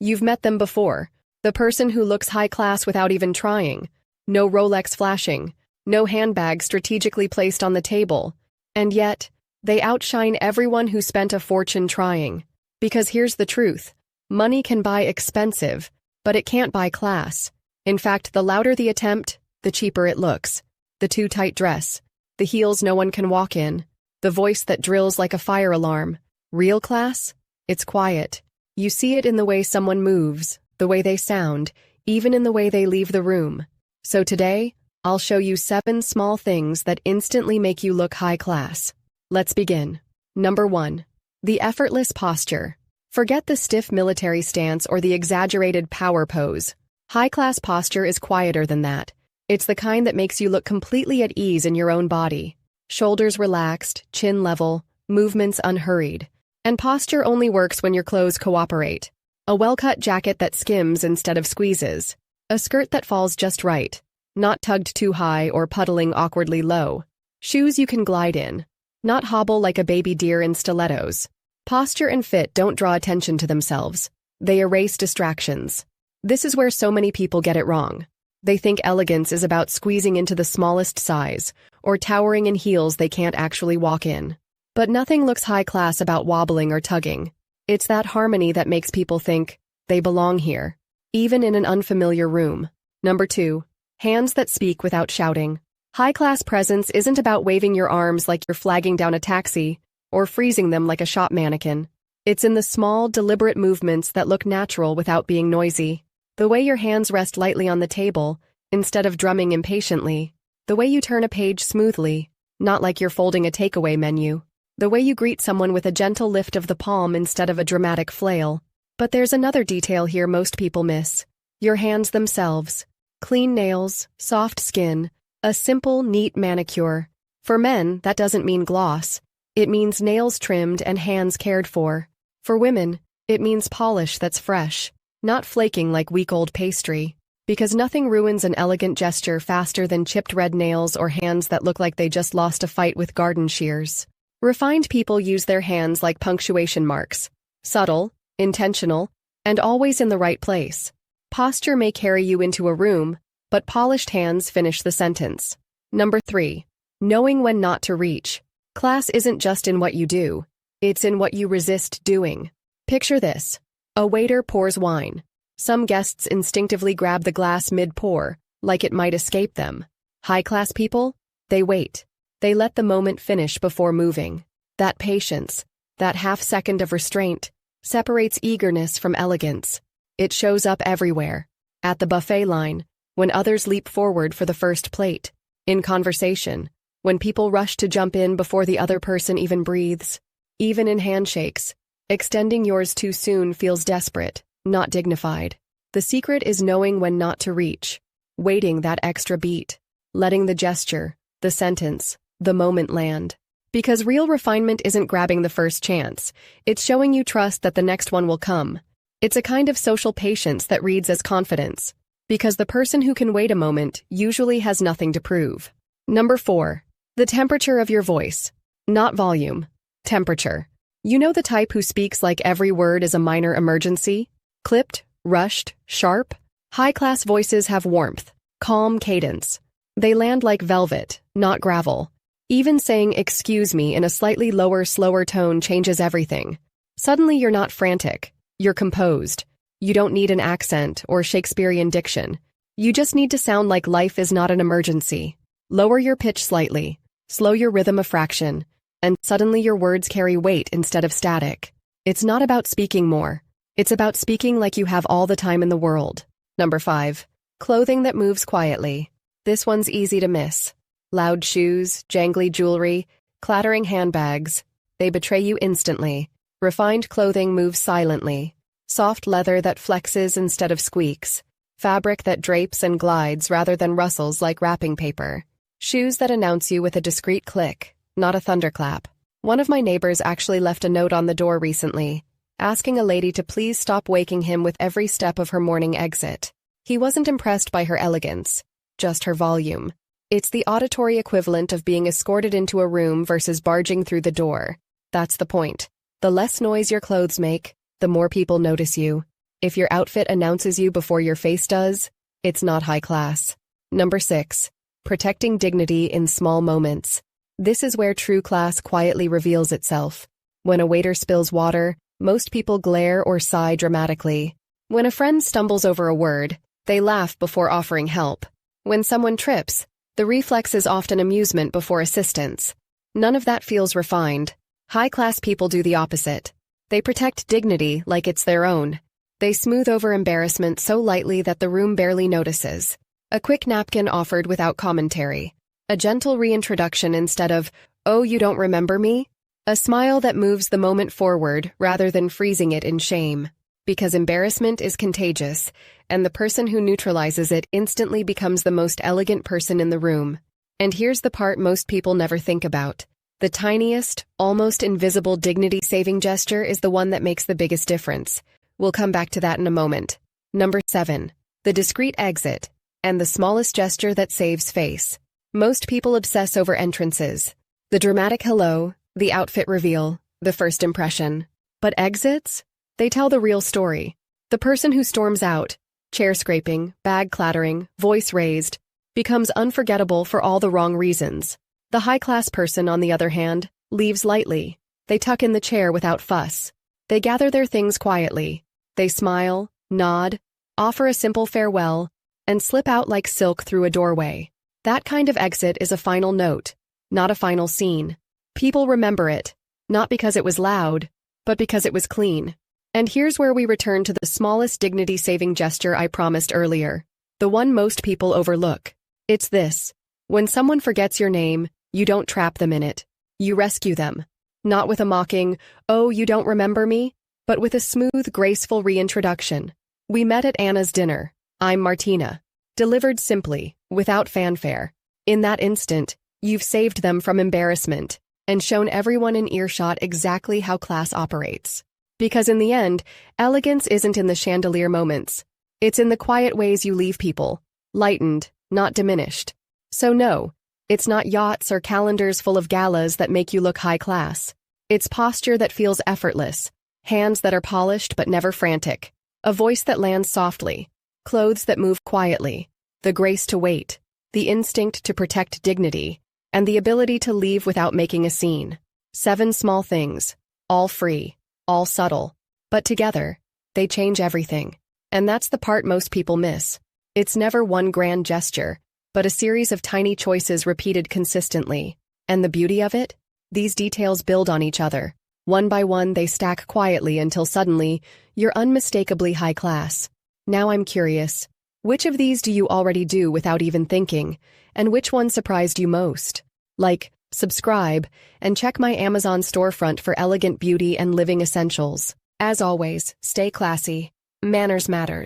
You've met them before. The person who looks high class without even trying. No Rolex flashing. No handbag strategically placed on the table. And yet, they outshine everyone who spent a fortune trying. Because here's the truth. Money can buy expensive, but it can't buy class. In fact, the louder the attempt, the cheaper it looks. The too tight dress. The heels no one can walk in. The voice that drills like a fire alarm. Real class? It's quiet. You see it in the way someone moves, the way they sound, even in the way they leave the room. So today, I'll show you 7 small things that instantly make you look high class. Let's begin. Number 1. The effortless posture. Forget the stiff military stance or the exaggerated power pose. High-class posture is quieter than that. It's the kind that makes you look completely at ease in your own body. Shoulders relaxed, chin level, movements unhurried. And posture only works when your clothes cooperate. A well-cut jacket that skims instead of squeezes. A skirt that falls just right, not tugged too high or puddling awkwardly low. Shoes you can glide in, not hobble like a baby deer in stilettos. Posture and fit don't draw attention to themselves. They erase distractions. This is where so many people get it wrong. They think elegance is about squeezing into the smallest size, or towering in heels they can't actually walk in. But nothing looks high class about wobbling or tugging. It's that harmony that makes people think they belong here, even in an unfamiliar room. Number 2. Hands that speak without shouting. High-class presence isn't about waving your arms like you're flagging down a taxi, or freezing them like a shop mannequin. It's in the small, deliberate movements that look natural without being noisy. The way your hands rest lightly on the table, instead of drumming impatiently. The way you turn a page smoothly, not like you're folding a takeaway menu. The way you greet someone with a gentle lift of the palm instead of a dramatic flail. But there's another detail here most people miss. Your hands themselves. Clean nails, soft skin, a simple, neat manicure. For men, that doesn't mean gloss. It means nails trimmed and hands cared for. For women, it means polish that's fresh, not flaking like week-old pastry. Because nothing ruins an elegant gesture faster than chipped red nails or hands that look like they just lost a fight with garden shears. Refined people use their hands like punctuation marks. Subtle, intentional, and always in the right place. Posture may carry you into a room, but polished hands finish the sentence. Number 3. Knowing when not to reach. Class isn't just in what you do. It's in what you resist doing. Picture this. A waiter pours wine. Some guests instinctively grab the glass mid-pour, like it might escape them. High-class people? They wait. They let the moment finish before moving. That patience, that half-second of restraint, separates eagerness from elegance. It shows up everywhere. At the buffet line, when others leap forward for the first plate. In conversation, when people rush to jump in before the other person even breathes. Even in handshakes, extending yours too soon feels desperate, not dignified. The secret is knowing when not to reach. Waiting that extra beat. Letting the gesture, the sentence, the moment land. Because real refinement isn't grabbing the first chance. It's showing you trust that the next one will come. It's a kind of social patience that reads as confidence. Because the person who can wait a moment usually has nothing to prove. Number 4. The temperature of your voice. Not volume. Temperature. You know the type who speaks like every word is a minor emergency? Clipped, rushed, sharp? High-class voices have warmth, calm cadence. They land like velvet, not gravel. Even saying "excuse me" in a slightly lower, slower tone changes everything. Suddenly you're not frantic. You're composed. You don't need an accent or Shakespearean diction. You just need to sound like life is not an emergency. Lower your pitch slightly. Slow your rhythm a fraction. And suddenly your words carry weight instead of static. It's not about speaking more. It's about speaking like you have all the time in the world. Number 5. Clothing that moves quietly. This one's easy to miss. Loud shoes, jangly jewelry, clattering handbags. They betray you instantly. Refined clothing moves silently. Soft leather that flexes instead of squeaks. Fabric that drapes and glides rather than rustles like wrapping paper. Shoes that announce you with a discreet click, not a thunderclap. One of my neighbors actually left a note on the door recently, asking a lady to please stop waking him with every step of her morning exit. He wasn't impressed by her elegance, just her volume. It's the auditory equivalent of being escorted into a room versus barging through the door. That's the point. The less noise your clothes make, the more people notice you. If your outfit announces you before your face does, it's not high class. Number 6. Protecting dignity in small moments. This is where true class quietly reveals itself. When a waiter spills water, most people glare or sigh dramatically. When a friend stumbles over a word, they laugh before offering help. When someone trips, the reflex is often amusement before assistance. None of that feels refined. High-class people do the opposite. They protect dignity like it's their own. They smooth over embarrassment so lightly that the room barely notices. A quick napkin offered without commentary. A gentle reintroduction instead of, "Oh, you don't remember me?" A smile that moves the moment forward rather than freezing it in shame. Because embarrassment is contagious, and the person who neutralizes it instantly becomes the most elegant person in the room. And here's the part most people never think about. The tiniest, almost invisible dignity-saving gesture is the one that makes the biggest difference. We'll come back to that in a moment. Number 7. The discreet exit, and the smallest gesture that saves face. Most people obsess over entrances. The dramatic hello, the outfit reveal, the first impression. But exits? They tell the real story. The person who storms out, chair scraping, bag clattering, voice raised, becomes unforgettable for all the wrong reasons. The high-class person, on the other hand, leaves lightly. They tuck in the chair without fuss. They gather their things quietly. They smile, nod, offer a simple farewell, and slip out like silk through a doorway. That kind of exit is a final note, not a final scene. People remember it, not because it was loud, but because it was clean. And here's where we return to the smallest dignity-saving gesture I promised earlier, the one most people overlook. It's this. When someone forgets your name, you don't trap them in it. You rescue them. Not with a mocking, "Oh, you don't remember me?" but with a smooth, graceful reintroduction. "We met at Anna's dinner. I'm Martina." Delivered simply, without fanfare. In that instant, you've saved them from embarrassment and shown everyone in earshot exactly how class operates. Because in the end, elegance isn't in the chandelier moments. It's in the quiet ways you leave people, lightened, not diminished. So no, it's not yachts or calendars full of galas that make you look high class. It's posture that feels effortless, hands that are polished but never frantic, a voice that lands softly, clothes that move quietly, the grace to wait, the instinct to protect dignity, and the ability to leave without making a scene. 7 small things, all free, all subtle, but together, they change everything. And that's the part most people miss. It's never one grand gesture, but a series of tiny choices repeated consistently. And the beauty of it? These details build on each other. One by one, they stack quietly until suddenly, you're unmistakably high class. Now I'm curious, which of these do you already do without even thinking, and which one surprised you most? Like, subscribe, and check my Amazon storefront for elegant beauty and living essentials. As always, stay classy. Manners matters.